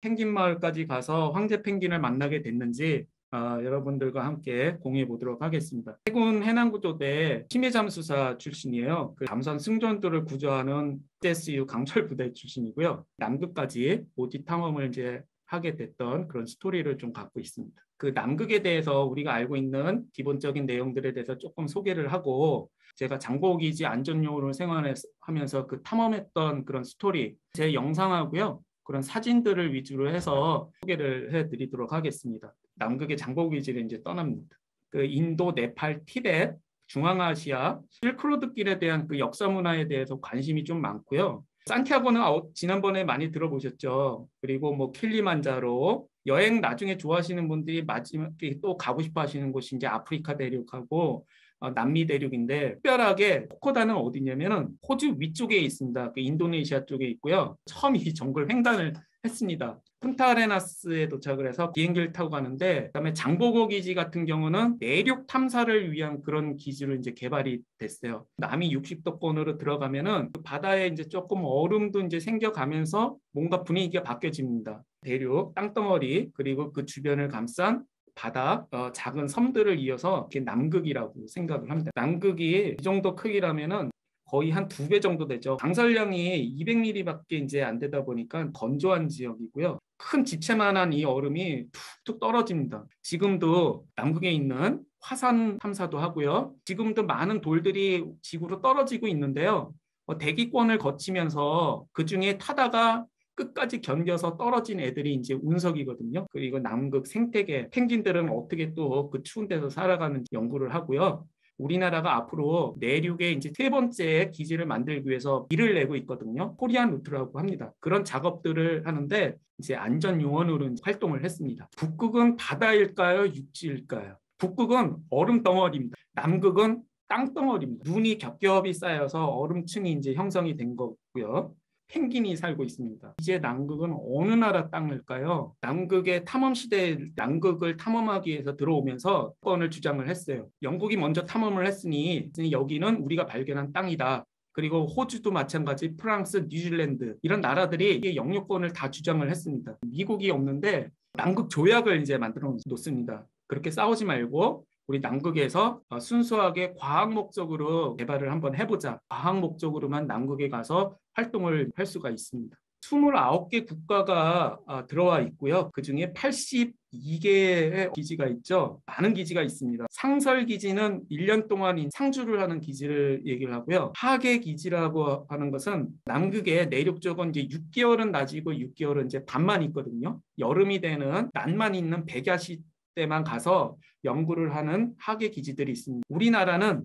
펭귄 마을까지 가서 황제 펭귄을 만나게 됐는지 여러분들과 함께 공유해 보도록 하겠습니다. 해군 해남구조대 심해잠수사 출신이에요. 그 잠수함 승전도를 구조하는 SU 강철 부대 출신이고요. 남극까지 오지 탐험을 이제 하게 됐던 그런 스토리를 좀 갖고 있습니다. 그 남극에 대해서 우리가 알고 있는 기본적인 내용들에 대해서 조금 소개를 하고, 제가 장보기지 안전요원으로 생활하면서 그 탐험했던 그런 스토리, 제 영상하고요, 그런 사진들을 위주로 해서 소개를 해드리도록 하겠습니다. 남극의 장보기지를 이제 떠납니다. 그 인도, 네팔, 티베트, 중앙아시아, 실크로드길에 대한 그 역사 문화에 대해서 관심이 좀 많고요. 산티아고는 지난번에 많이 들어보셨죠. 그리고 뭐 킬리만자로, 여행 나중에 좋아하시는 분들이 마지막에 또 가고 싶어 하시는 곳이 이제 아프리카 대륙하고 남미 대륙인데, 특별하게 코코다는 어디냐면은 호주 위쪽에 있습니다. 그 인도네시아 쪽에 있고요. 처음 이 정글 횡단을 했습니다. 푼타아레나스에 도착을 해서 비행기를 타고 가는데, 그다음에 장보고 기지 같은 경우는 내륙 탐사를 위한 그런 기지로 이제 개발이 됐어요. 남이 60도권으로 들어가면은 그 바다에 이제 조금 얼음도 이제 생겨가면서 뭔가 분위기가 바뀌어집니다. 대륙 땅덩어리 그리고 그 주변을 감싼 바다, 작은 섬들을 이어서 이렇게 남극이라고 생각을 합니다. 남극이 이 정도 크기라면은 거의 한 2배 정도 되죠. 강설량이 200mm밖에 이제 안 되다 보니까 건조한 지역이고요. 큰 지체만한 이 얼음이 툭툭 떨어집니다. 지금도 남극에 있는 화산 탐사도 하고요. 지금도 많은 돌들이 지구로 떨어지고 있는데요. 대기권을 거치면서 그 중에 타다가 끝까지 견뎌서 떨어진 애들이 이제 운석이거든요. 그리고 남극 생태계, 펭귄들은 어떻게 또 그 추운 데서 살아가는지 연구를 하고요. 우리나라가 앞으로 내륙에 이제 3번째 기지를 만들기 위해서 비를 내고 있거든요. 코리안 루트라고 합니다. 그런 작업들을 하는데 이제 안전요원으로 활동을 했습니다. 북극은 바다일까요? 육지일까요? 북극은 얼음 덩어리입니다. 남극은 땅덩어리입니다. 눈이 겹겹이 쌓여서 얼음층이 이제 형성이 된 거고요. 펭귄이 살고 있습니다. 이제 남극은 어느 나라 땅일까요? 남극의 탐험 시대에 남극을 탐험하기 위해서 들어오면서 권을 주장을 했어요. 영국이 먼저 탐험을 했으니 여기는 우리가 발견한 땅이다. 그리고 호주도 마찬가지, 프랑스, 뉴질랜드 이런 나라들이 영유권을 다 주장을 했습니다. 미국이 없는데 남극 조약을 이제 만들어 놓습니다. 그렇게 싸우지 말고 우리 남극에서 순수하게 과학 목적으로 개발을 한번 해보자. 과학 목적으로만 남극에 가서 활동을 할 수가 있습니다. 29개 국가가 들어와 있고요. 그중에 82개의 기지가 있죠. 많은 기지가 있습니다. 상설 기지는 1년 동안 상주를 하는 기지를 얘기를 하고요. 하계 기지라고 하는 것은 남극의 내륙 쪽은 이제 6개월은 낮이고 6개월은 이제 밤만 있거든요. 여름이 되는 낮만 있는 백야시 때만 가서 연구를 하는 하계 기지들이 있습니다. 우리나라는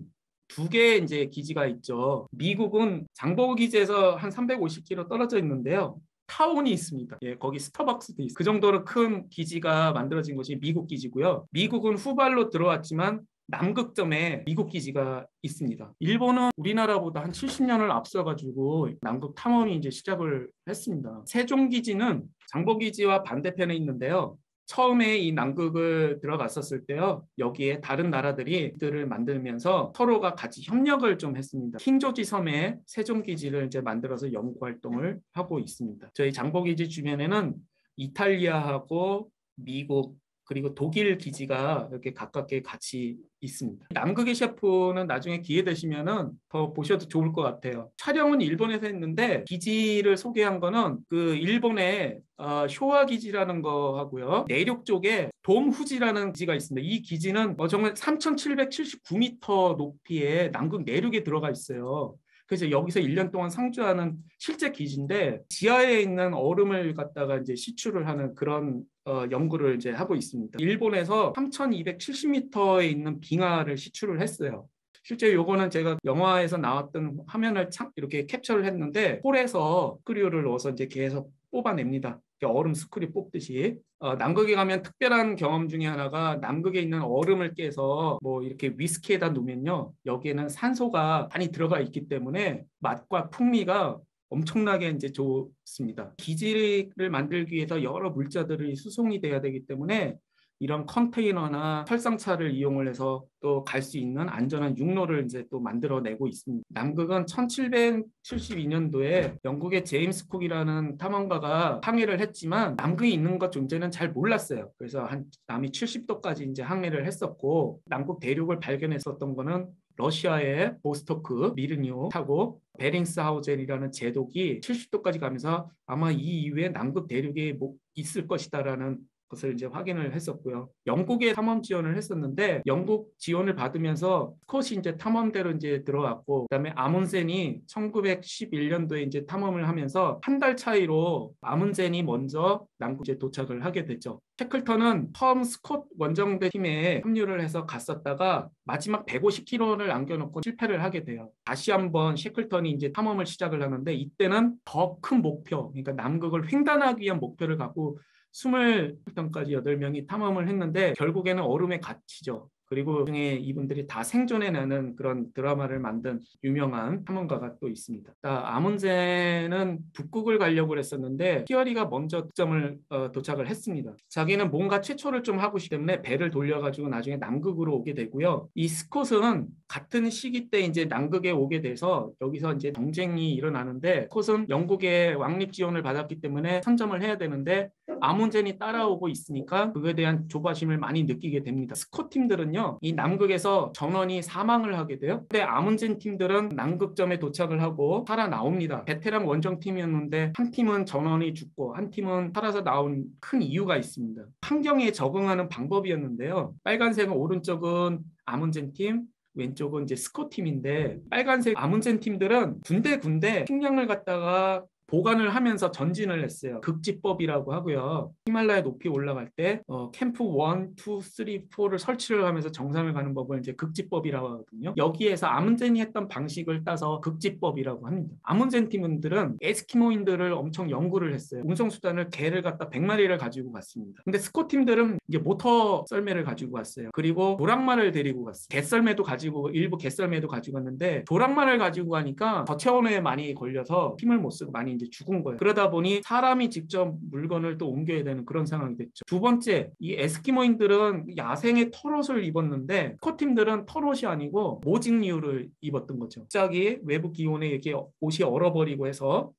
2개의 이제 기지가 있죠. 미국은 장보고 기지에서 한 350km 떨어져 있는데요. 타운이 있습니다. 예, 거기 스타벅스도 있어요. 그 정도로 큰 기지가 만들어진 것이 미국 기지고요. 미국은 후발로 들어왔지만 남극점에 미국 기지가 있습니다. 일본은 우리나라보다 한 70년을 앞서가지고 남극 탐험이 이제 시작을 했습니다. 세종 기지는 장보고 기지와 반대편에 있는데요. 처음에 이 남극을 들어갔었을 때요, 여기에 다른 나라들이 들을 만들면서 서로가 같이 협력을 좀 했습니다. 킹조지 섬에 세종기지를 이제 만들어서 연구 활동을 하고 있습니다. 저희 장보기지 주변에는 이탈리아하고 미국 그리고 독일 기지가 이렇게 가깝게 같이 있습니다. 남극의 셰프는 나중에 기회 되시면은 더 보셔도 좋을 것 같아요. 촬영은 일본에서 했는데 기지를 소개한 거는 그 일본의 쇼와 기지라는 거 하고요. 내륙 쪽에 돔후지라는 기지가 있습니다. 이 기지는 정말 3,779m 높이의 남극 내륙에 들어가 있어요. 그래서 여기서 1년 동안 상주하는 실제 기지인데, 지하에 있는 얼음을 갖다가 이제 시추를 하는 그런 연구를 이제 하고 있습니다. 일본에서 3,270m에 있는 빙하를 시추를 했어요. 실제 요거는 제가 영화에서 나왔던 화면을 이렇게 캡처를 했는데, 홀에서 스크류를 넣어서 이제 계속 뽑아냅니다. 얼음 스크류 뽑듯이. 남극에 가면 특별한 경험 중에 하나가, 남극에 있는 얼음을 깨서 뭐 이렇게 위스키에다 놓으면요, 여기에는 산소가 많이 들어가 있기 때문에 맛과 풍미가 엄청나게 이제 좋습니다. 기지를 만들기 위해서 여러 물자들이 수송이 돼야 되기 때문에 이런 컨테이너나 설상차를 이용을 해서 또 갈 수 있는 안전한 육로를 이제 또 만들어내고 있습니다. 남극은 1772년도에 영국의 제임스 쿡이라는 탐험가가 항해를 했지만 남극이 있는 것 존재는 잘 몰랐어요. 그래서 한 남이 70도까지 이제 항해를 했었고, 남극 대륙을 발견했었던 거는 러시아의 보스토크 미르니오 타고 베링스하우젠이라는 제독이 70도까지 가면서 아마 이 이후에 남극 대륙에 있을 것이다라는 것을 이제 확인을 했었고요. 영국에 탐험 지원을 했었는데 영국 지원을 받으면서 스콧이 이제 탐험대로 이제 들어왔고, 그다음에 아문센이 1911년도에 이제 탐험을 하면서 한 달 차이로 아문센이 먼저 남극에 도착을 하게 됐죠. 셰클턴은 처음 스콧 원정대 팀에 합류를 해서 갔었다가 마지막 150km를 남겨놓고 실패를 하게 돼요. 다시 한번 셰클턴이 이제 탐험을 시작을 하는데 이때는 더 큰 목표, 그러니까 남극을 횡단하기 위한 목표를 갖고 20ton까지 8명이 탐험을 했는데 결국에는 얼음에 갇히죠. 그리고 중에 이분들이 다 생존해내는 그런 드라마를 만든 유명한 탐험가가 또 있습니다. 아문센은 북극을 가려고 했었는데 피어리가 먼저 득점을 도착을 했습니다. 자기는 뭔가 최초를 좀 하고 싶기 때문에 배를 돌려가지고 나중에 남극으로 오게 되고요. 이 스콧은 같은 시기 때 이제 남극에 오게 돼서 여기서 이제 경쟁이 일어나는데, 스콧은 영국의 왕립 지원을 받았기 때문에 선점을 해야 되는데 아문센이 따라오고 있으니까 그에 대한 조바심을 많이 느끼게 됩니다. 스콧 팀들은요, 이 남극에서 전원이 사망을 하게 돼요. 근데 아문센 팀들은 남극점에 도착을 하고 살아나옵니다. 베테랑 원정팀이었는데 한 팀은 전원이 죽고 한 팀은 살아서 나온 큰 이유가 있습니다. 환경에 적응하는 방법이었는데요. 빨간색은 오른쪽은 아문센 팀, 왼쪽은 이제 스콧 팀인데, 빨간색 아문센 팀들은 군데 식량을 갖다가 보관을 하면서 전진을 했어요. 극지법이라고 하고요. 히말라야 높이 올라갈 때 캠프 1, 2, 3, 4를 설치를 하면서 정상을 가는 법을 이제 극지법이라고 하거든요. 여기에서 아문센이 했던 방식을 따서 극지법이라고 합니다. 아문센 팀원들은 에스키모인들을 엄청 연구를 했어요. 운송수단을 개를 갖다 100마리를 가지고 갔습니다. 근데 스콧 팀들은 이제 모터 썰매를 가지고 갔어요. 그리고 도랑말을 데리고 갔어요. 개썰매도 가지고, 일부 개썰매도 가지고 갔는데 도랑말을 가지고 가니까 저체온에 많이 걸려서 힘을 못 쓰고 많이 이제 죽은 거예요. 그러다 보니 사람이 직접 물건을 또 옮겨야 되는 그런 상황이 됐죠. 두 번째, 이 에스키모인들은 야생의 털옷을 입었는데 스콧 팀들은 털옷이 아니고 모직류를 입었던 거죠. 갑자기 외부 기온에 이렇게 옷이 얼어버리고 해서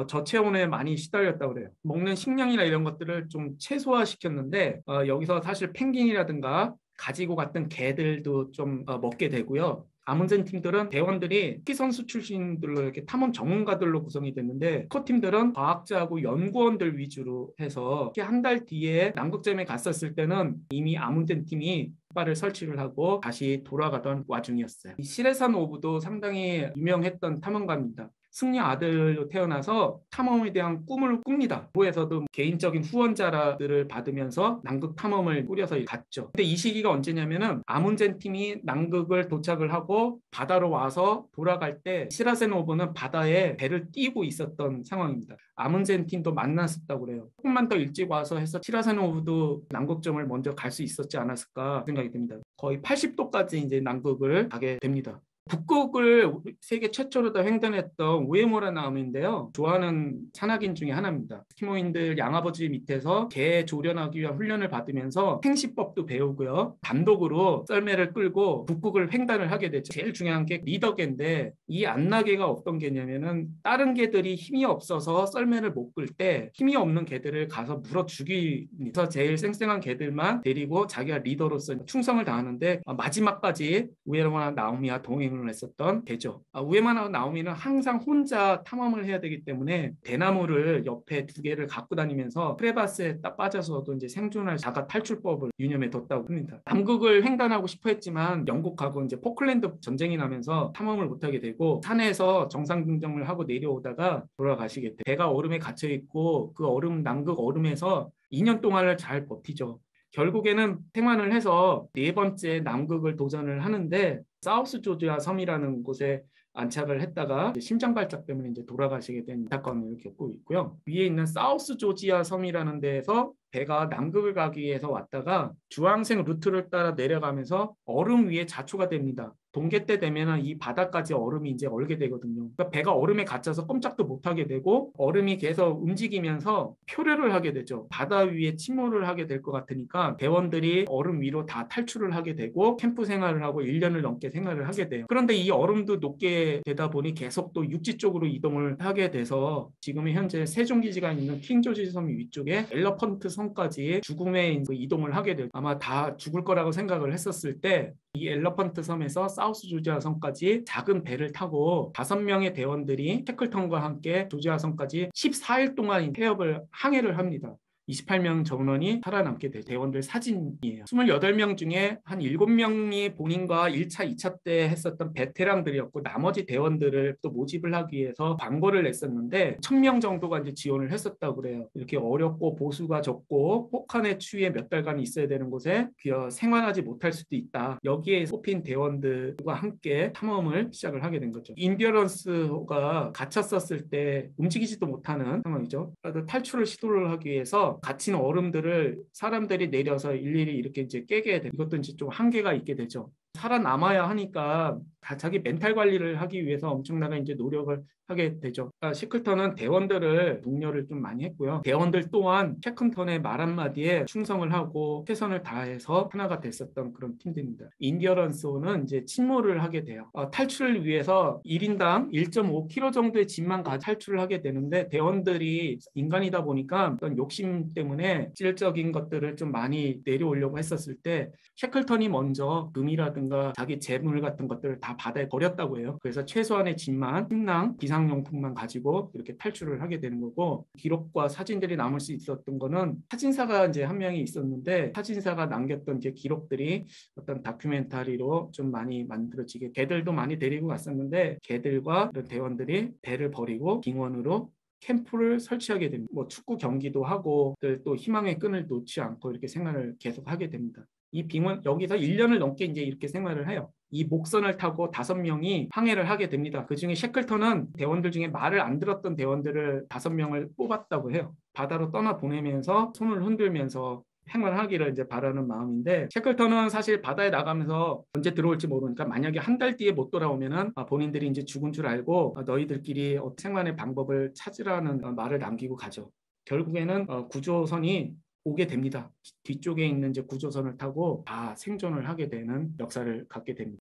저체온에 많이 시달렸다고 그래요. 먹는 식량이나 이런 것들을 좀 최소화시켰는데 여기서 사실 펭귄이라든가 가지고 갔던 개들도 좀 먹게 되고요. 아문센 팀들은 대원들이 스키 선수 출신들로 이렇게 탐험 전문가들로 구성이 됐는데, 스콧 팀들은 과학자하고 연구원들 위주로 해서 한 달 뒤에 남극점에 갔었을 때는 이미 아문센 팀이 깃발을 설치를 하고 다시 돌아가던 와중이었어요. 이 시레산 오브도 상당히 유명했던 탐험가입니다. 승려 아들로 태어나서 탐험에 대한 꿈을 꿉니다. 부에서도 개인적인 후원자들을 받으면서 남극 탐험을 꾸려서 갔죠. 근데 이 시기가 언제냐면은 아문센 팀이 남극을 도착을 하고 바다로 와서 돌아갈 때 시라센 오브는 바다에 배를 띄고 있었던 상황입니다. 아문센 팀도 만났었다고 그래요. 조금만 더 일찍 와서 해서 시라센 오브도 남극점을 먼저 갈 수 있었지 않았을까 생각이 듭니다. 거의 80도까지 이제 남극을 가게 됩니다. 북극을 세계 최초로 다 횡단했던 우에무라 나무인데요. 좋아하는 산악인 중에 하나입니다. 스키모인들 양아버지 밑에서 개 조련하기 위한 훈련을 받으면서 행시법도 배우고요. 단독으로 썰매를 끌고 북극을 횡단을 하게 되죠. 제일 중요한 게 리더개인데, 이 안나개가 어떤 개냐면은 다른 개들이 힘이 없어서 썰매를 못 끌 때 힘이 없는 개들을 가서 물어 죽이면서 제일 쌩쌩한 개들만 데리고 자기가 리더로서 충성을 다하는데, 마지막까지 우에무라 나오미와 동행을 했었던 개죠. 우에무라 나오미는 항상 혼자 탐험을 해야 되기 때문에 대나무를 옆에 2개를 갖고 다니면서 크레바스에 딱 빠져서도 이제 생존할 자가 탈출법을 유념해 뒀다고 합니다. 남극을 횡단하고 싶어 했지만 영국하고 이제 포클랜드 전쟁이 나면서 탐험을 못하게 되고 산에서 정상 등정을 하고 내려오다가 돌아가시게 돼요. 배가 얼음에 갇혀 있고 그 얼음, 남극 얼음에서 2년 동안을 잘 버티죠. 결국에는 생환을 해서 4번째 남극을 도전을 하는데 사우스 조지아 섬이라는 곳에 안착을 했다가 심장 발작 때문에 이제 돌아가시게 된 안타까움을 겪고 있고요. 위에 있는 사우스 조지아 섬이라는 데에서 배가 남극을 가기 위해서 왔다가 주황색 루트를 따라 내려가면서 얼음 위에 자초가 됩니다. 동계 때 되면은 이 바닥까지 얼음이 이제 얼게 되거든요. 그러니까 배가 얼음에 갇혀서 꼼짝도 못하게 되고 얼음이 계속 움직이면서 표류를 하게 되죠. 바다 위에 침몰을 하게 될 것 같으니까 대원들이 얼음 위로 다 탈출을 하게 되고 캠프 생활을 하고 1년을 넘게 생활을 하게 돼요. 그런데 이 얼음도 녹게 되다 보니 계속 또 육지 쪽으로 이동을 하게 돼서 지금 현재 세종기지가 있는 킹조지 섬 위쪽에 엘러펀트 섬까지 죽음의 이동을 하게 돼요. 아마 다 죽을 거라고 생각을 했었을 때 이 엘러펀트 섬에서 사우스 조지아 섬까지 작은 배를 타고 5명의 대원들이 셰클턴과 함께 조지아 섬까지 14일 동안 해협을 항해를 합니다. 28명 전원이 살아남게 된 대원들 사진이에요. 28명 중에 한 7명이 본인과 1차, 2차 때 했었던 베테랑들이었고 나머지 대원들을 또 모집을 하기 위해서 광고를 냈었는데 1000명 정도가 이제 지원을 했었다고 그래요. 이렇게 어렵고 보수가 적고 혹한의 추위에 몇 달간 있어야 되는 곳에 생활하지 못할 수도 있다. 여기에 뽑힌 대원들과 함께 탐험을 시작을 하게 된 거죠. 인디어런스가 갇혔었을 때 움직이지도 못하는 상황이죠. 탈출을 시도를 하기 위해서 갇힌 얼음들을 사람들이 내려서 일일이 이렇게 이제 깨게 돼. 이것도 이제 좀 한계가 있게 되죠. 살아남아야 하니까 자기 멘탈 관리를 하기 위해서 엄청나게 이제 노력을 하게 되죠. 셰클턴은 대원들을 독려를 좀 많이 했고요. 대원들 또한 셰클턴의 말 한마디에 충성을 하고 최선을 다해서 하나가 됐었던 그런 팀들입니다. 인디어런스호는 이제 침몰을 하게 돼요. 탈출을 위해서 1인당 1.5km 정도의 짐만 탈출을 하게 되는데 대원들이 인간이다 보니까 어떤 욕심 때문에 질적인 것들을 좀 많이 내려오려고 했었을 때 셰클턴이 먼저 금이라든가 자기 재물 같은 것들을 다 바다에 버렸다고 해요. 그래서 최소한의 짐만, 침낭, 비상용품만 가지고 이렇게 탈출을 하게 되는 거고 기록과 사진들이 남을 수 있었던 거는 사진사가 이제 한 명이 있었는데 사진사가 남겼던 이제 기록들이 어떤 다큐멘터리로 좀 많이 만들어지게 개들도 많이 데리고 갔었는데 개들과 이런 대원들이 배를 버리고 빙원으로 캠프를 설치하게 됩니다. 뭐 축구 경기도 하고 또 희망의 끈을 놓지 않고 이렇게 생활을 계속 하게 됩니다. 이 빙원 여기서 1년을 넘게 이제 이렇게 생활을 해요. 이 목선을 타고 5명이 항해를 하게 됩니다. 그중에 셰클턴은 대원들 중에 말을 안 들었던 대원들을 5명을 뽑았다고 해요. 바다로 떠나 보내면서 손을 흔들면서 생활하기를 이제 바라는 마음인데 셰클턴은 사실 바다에 나가면서 언제 들어올지 모르니까 만약에 한 달 뒤에 못 돌아오면은 본인들이 이제 죽은 줄 알고 너희들끼리 생활의 방법을 찾으라는 말을 남기고 가죠. 결국에는 구조선이 오게 됩니다. 뒤쪽에 있는 이제 구조선을 타고 다 생존을 하게 되는 역사를 갖게 됩니다.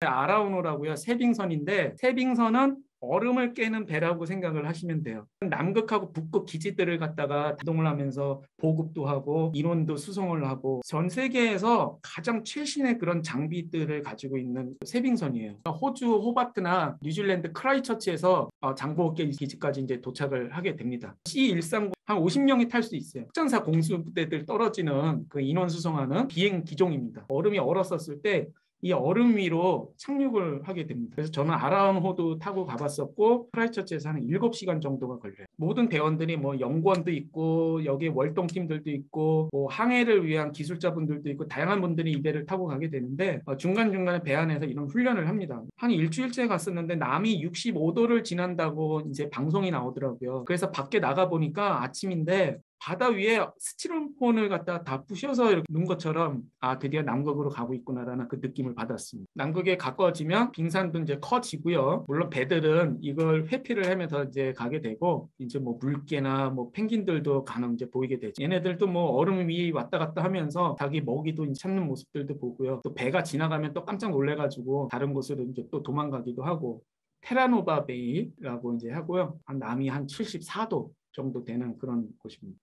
아라우노라고요. 세빙선인데 세빙선은 얼음을 깨는 배라고 생각을 하시면 돼요. 남극하고 북극 기지들을 갖다가 이동을 하면서 보급도 하고 인원도 수송을 하고 전 세계에서 가장 최신의 그런 장비들을 가지고 있는 세빙선이에요. 호주 호바트나 뉴질랜드 크라이처치에서 장보고 기지까지 이제 도착을 하게 됩니다. C139 한 50명이 탈 수 있어요. 특전사 공수부대들 떨어지는 그 인원 수송하는 비행 기종입니다. 얼음이 얼었었을 때 이 얼음 위로 착륙을 하게 됩니다. 그래서 저는 아라운호도 타고 가봤었고 크라이처치에서 한 7시간 정도가 걸려요. 모든 대원들이 뭐 연구원도 있고 여기 월동팀들도 있고 뭐 항해를 위한 기술자분들도 있고 다양한 분들이 이 배를 타고 가게 되는데 중간중간에 배 안에서 이런 훈련을 합니다. 한 일주일째 갔었는데 남이 65도를 지난다고 이제 방송이 나오더라고요. 그래서 밖에 나가 보니까 아침인데 바다 위에 스티로폼을 갖다 다 부셔서 이렇게 놓은 것처럼 드디어 남극으로 가고 있구나라는 그 느낌을 받았습니다. 남극에 가까워지면 빙산도 이제 커지고요. 물론 배들은 이걸 회피를 하면서 이제 가게 되고 이제 뭐 물개나 뭐 펭귄들도 간혹 이제 보이게 되죠. 얘네들도 뭐 얼음 위에 왔다 갔다 하면서 자기 먹이도 찾는 모습들도 보고요. 또 배가 지나가면 또 깜짝 놀래가지고 다른 곳으로 이제 또 도망가기도 하고 테라노바 베이라고 이제 하고요. 남이 한 74도 정도 되는 그런 곳입니다.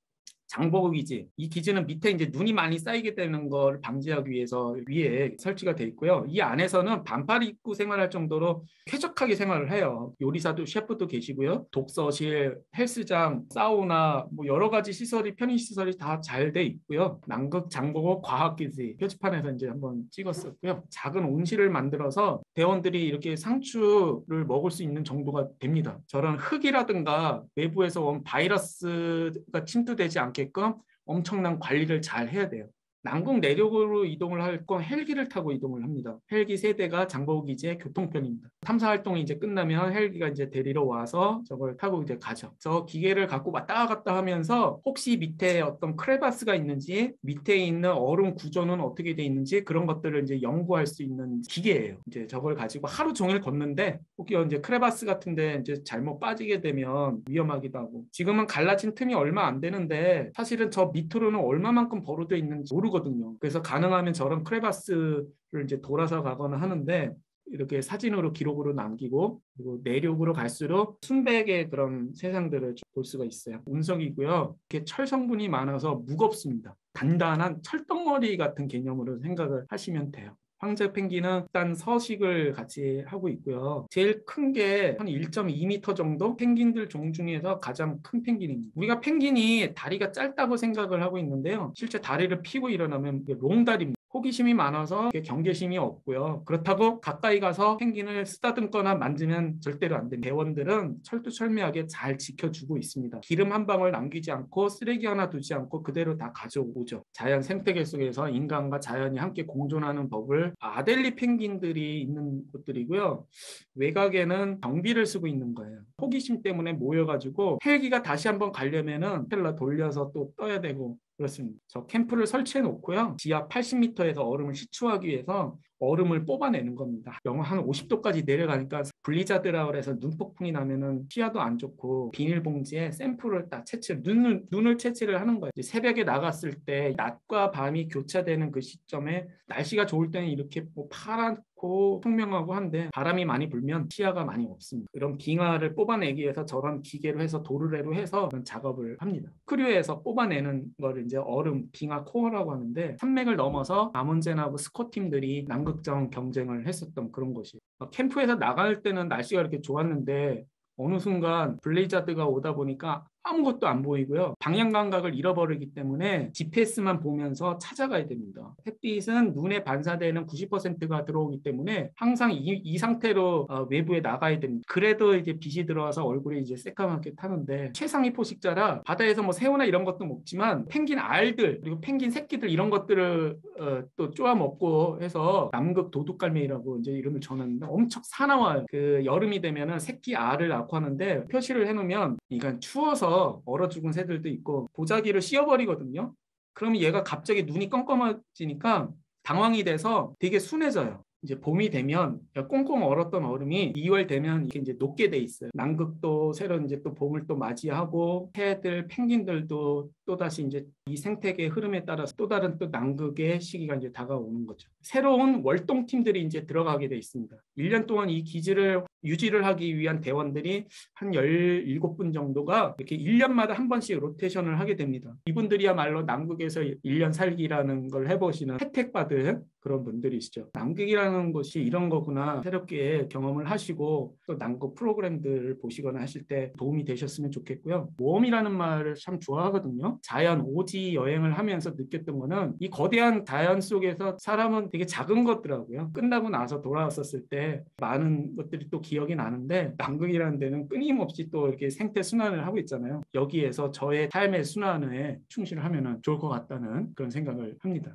장보고 기지. 이 기지는 밑에 이제 눈이 많이 쌓이게 되는 걸 방지하기 위해서 위에 설치가 돼 있고요. 이 안에서는 반팔 입고 생활할 정도로 쾌적하게 생활을 해요. 요리사도 셰프도 계시고요. 독서실, 헬스장, 사우나 뭐 여러 가지 시설이 편의 시설이 다 잘 돼 있고요. 남극 장보고 과학기지 표지판에서 이제 한번 찍었었고요. 작은 온실을 만들어서 대원들이 이렇게 상추를 먹을 수 있는 정도가 됩니다. 저런 흙이라든가 외부에서 온 바이러스가 침투되지 않게 엄청난 관리를 잘 해야 돼요. 남극 내륙으로 이동을 할 건 헬기를 타고 이동을 합니다. 헬기 세대가 장보고기지의 교통편입니다. 탐사 활동이 이제 끝나면 헬기가 이제 데리러 와서 저걸 타고 이제 가죠. 그래서 기계를 갖고 왔다 갔다 하면서 혹시 밑에 어떤 크레바스가 있는지, 밑에 있는 얼음 구조는 어떻게 돼 있는지 그런 것들을 이제 연구할 수 있는 기계예요. 이제 저걸 가지고 하루 종일 걷는데 혹여 이제 크레바스 같은데 이제 잘못 빠지게 되면 위험하기도 하고, 지금은 갈라진 틈이 얼마 안 되는데 사실은 저 밑으로는 얼마만큼 버려져 있는지 모르거든요. 그래서 가능하면 저런 크레바스를 이제 돌아서 가거나 하는데 이렇게 사진으로 기록으로 남기고, 그리고 내륙으로 갈수록 순백의 그런 세상들을 볼 수가 있어요. 운석이고요. 이렇게 철 성분이 많아서 무겁습니다. 단단한 철덩어리 같은 개념으로 생각을 하시면 돼요. 황제 펭귄은 일단 서식을 같이 하고 있고요. 제일 큰 게 한 1.2m 정도? 펭귄들 종 중에서 가장 큰 펭귄입니다. 우리가 펭귄이 다리가 짧다고 생각을 하고 있는데요. 실제 다리를 펴고 일어나면 롱다리입니다. 호기심이 많아서 경계심이 없고요. 그렇다고 가까이 가서 펭귄을 쓰다듬거나 만지면 절대로 안 됩니다. 대원들은 철두철미하게 잘 지켜주고 있습니다. 기름 한 방울 남기지 않고 쓰레기 하나 두지 않고 그대로 다 가져오죠. 자연 생태계 속에서 인간과 자연이 함께 공존하는 법을 아델리 펭귄들이 있는 곳들이고요. 외곽에는 경비를 쓰고 있는 거예요. 호기심 때문에 모여가지고 헬기가 다시 한번 가려면은 텔러 돌려서 또 떠야 되고 그렇습니다. 저 캠프를 설치해 놓고요. 지하 80m에서 얼음을 시추하기 위해서 얼음을 뽑아내는 겁니다. 영하 한 50도까지 내려가니까 블리자드라 그래서 눈폭풍이 나면은 시야도 안 좋고 비닐봉지에 샘플을 딱 눈을 채취를 하는 거예요. 이제 새벽에 나갔을 때 낮과 밤이 교차되는 그 시점에 날씨가 좋을 때는 이렇게 뭐 파랗고 청명하고 한데 바람이 많이 불면 시야가 많이 없습니다. 이런 빙하를 뽑아내기 위해서 저런 기계로 해서 도르래로 해서 그런 작업을 합니다. 크류에서 뽑아내는 거를 이제 얼음 빙하 코어라고 하는데, 산맥을 넘어서 아문젠하고 스콧 팀들이 남극점 경쟁을 했었던 그런 곳이에요. 캠프에서 나갈 때는 날씨가 이렇게 좋았는데 어느 순간 블레이자드가 오다 보니까 아무것도 안 보이고요. 방향 감각을 잃어버리기 때문에 GPS만 보면서 찾아가야 됩니다. 햇빛은 눈에 반사되는 90%가 들어오기 때문에 항상 이 상태로 외부에 나가야 됩니다. 그래도 이제 빛이 들어와서 얼굴이 이제 새까맣게 타는데, 최상위 포식자라 바다에서 뭐 새우나 이런 것도 먹지만 펭귄 알들 그리고 펭귄 새끼들 이런 것들을 또 쪼아 먹고 해서 남극 도둑갈매기라고 이제 이름을 정했는데 엄청 사나워요. 그 여름이 되면은 새끼 알을 낳고 하는데 표시를 해놓으면 이건 추워서 얼어 죽은 새들도 있고 보자기를 씌워버리거든요. 그러면 얘가 갑자기 눈이 껌껌해지니까 당황이 돼서 되게 순해져요. 이제 봄이 되면 꽁꽁 얼었던 얼음이 2월 되면 이게 이제 녹게 돼 있어요. 남극도 새로 이제 또 봄을 또 맞이하고 새들, 펭귄들도 또 다시 이제 이 생태계의 흐름에 따라서 또 다른 또 남극의 시기가 이제 다가오는 거죠. 새로운 월동 팀들이 이제 들어가게 돼 있습니다. 1년 동안 이 기지를 유지를 하기 위한 대원들이 한 17분 정도가 이렇게 1년마다 한 번씩 로테이션을 하게 됩니다. 이분들이야말로 남극에서 1년 살기라는 걸 해보시는 혜택받은 그런 분들이시죠. 남극이라는 곳이 이런 거구나 새롭게 경험을 하시고 또 남극 프로그램들을 보시거나 하실 때 도움이 되셨으면 좋겠고요. 모험이라는 말을 참 좋아하거든요. 자연 오지 여행을 하면서 느꼈던 거는 이 거대한 자연 속에서 사람은 되게 작은 것더라고요. 끝나고 나서 돌아왔었을 때 많은 것들이 또 기억이 나는데, 남극이라는 데는 끊임없이 또 이렇게 생태 순환을 하고 있잖아요. 여기에서 저의 삶의 순환에 충실하면 좋을 것 같다는 그런 생각을 합니다.